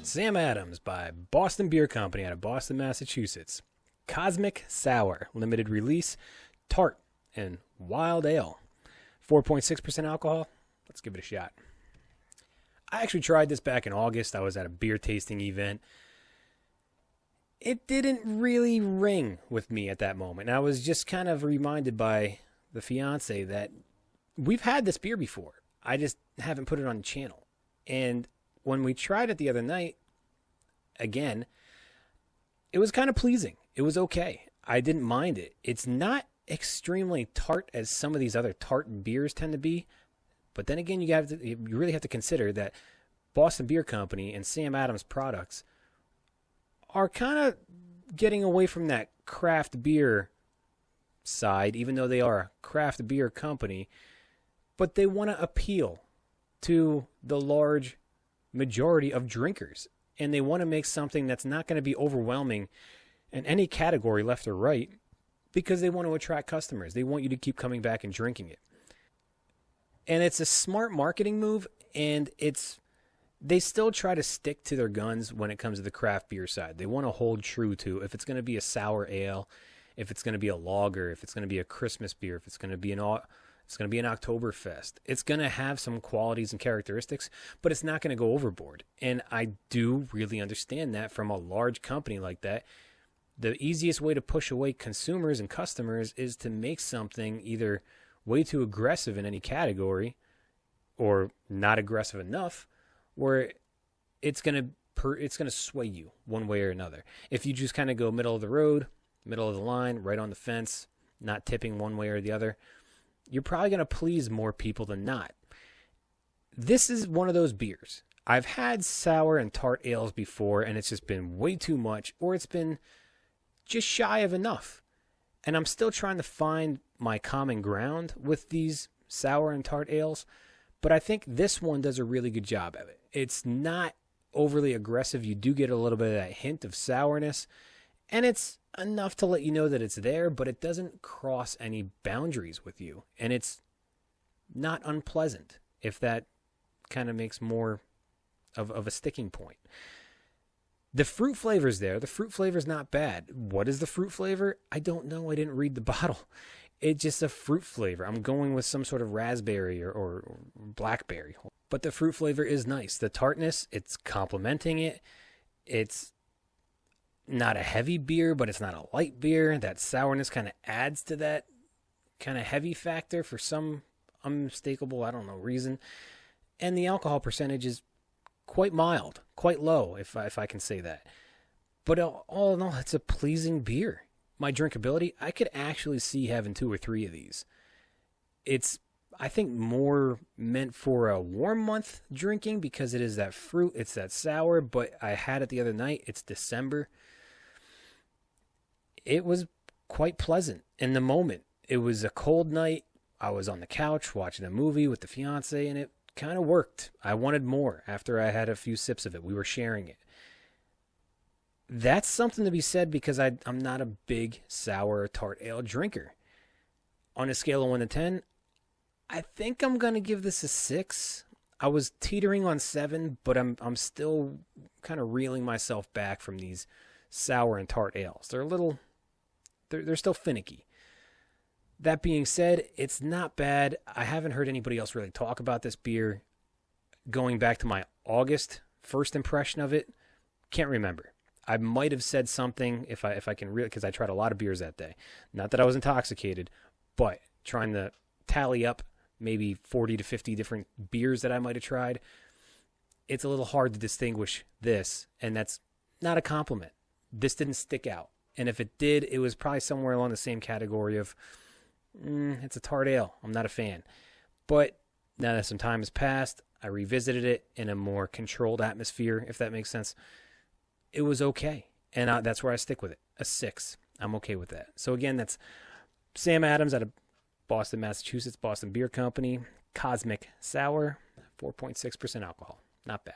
Sam Adams by Boston Beer Company out of Boston, Massachusetts. Kosmic Sour, limited release, tart, and wild ale. 4.6% alcohol. Let's give it a shot. I actually tried this back in August. I was at a beer tasting event. It didn't really ring with me at that moment. And I was just kind of reminded by the fiance that we've had this beer before. I just haven't put it on the channel. And when we tried it the other night, again, it was kind of pleasing. It was okay. I didn't mind it. It's not extremely tart as some of these other tart beers tend to be. But then again, you really have to consider that Boston Beer Company and Sam Adams products are kind of getting away from that craft beer side, even though they are a craft beer company. But they want to appeal to the large majority of drinkers. And they want to make something that's not going to be overwhelming in any category, left or right, because they want to attract customers. They want you to keep coming back and drinking it. And it's a smart marketing move, and they still try to stick to their guns when it comes to the craft beer side. They want to hold true to, if it's going to be a sour ale, if it's going to be a lager, if it's going to be a Christmas beer, if it's going to be an Oktoberfest. It's going to have some qualities and characteristics, but it's not going to go overboard. And I do really understand that from a large company like that. The easiest way to push away consumers and customers is to make something either way too aggressive in any category or not aggressive enough where it's going to sway you one way or another. If you just kind of go middle of the road, middle of the line, right on the fence, not tipping one way or the other, you're probably going to please more people than not. This is one of those beers. I've had sour and tart ales before, and it's just been way too much, or it's been just shy of enough. And I'm still trying to find my common ground with these sour and tart ales, but I think this one does a really good job of it. It's not overly aggressive. You do get a little bit of that hint of sourness, and it's enough to let you know that it's there, but it doesn't cross any boundaries with you. And it's not unpleasant, if that kind of makes more of a sticking point. The fruit flavor's there. The fruit flavor's not bad. What is the fruit flavor? I don't know. I didn't read the bottle. It's just a fruit flavor. I'm going with some sort of raspberry or blackberry. But the fruit flavor is nice. The tartness, it's complementing it. It's not a heavy beer, but it's not a light beer. That sourness kind of adds to that kind of heavy factor for some unmistakable, reason. And the alcohol percentage is quite mild, quite low, if I can say that. But all in all, it's a pleasing beer. My drinkability, I could actually see having 2 or 3 of these. It's, I think, more meant for a warm month drinking because it is that fruit, it's that sour, but I had it the other night. It's December. It was quite pleasant in the moment. It was a cold night. I was on the couch watching a movie with the fiance, and it kind of worked. I wanted more after I had a few sips of it. We were sharing it. That's something to be said because I'm not a big sour tart ale drinker. On a scale of 1 to 10, I think I'm going to give this a 6. I was teetering on 7, but I'm still kind of reeling myself back from these sour and tart ales. They're still finicky. That being said, it's not bad. I haven't heard anybody else really talk about this beer. Going back to my August first impression of it, can't remember. I might have said something if I can really, because I tried a lot of beers that day. Not that I was intoxicated, but trying to tally up maybe 40 to 50 different beers that I might have tried. It's a little hard to distinguish this, and that's not a compliment. This didn't stick out. And if it did, it was probably somewhere along the same category of, it's a tart ale. I'm not a fan. But now that some time has passed, I revisited it in a more controlled atmosphere, if that makes sense. It was okay. And that's where I stick with it. A 6. I'm okay with that. So again, that's Sam Adams out of Boston, Massachusetts, Boston Beer Company. Kosmic Sour, 4.6% alcohol. Not bad.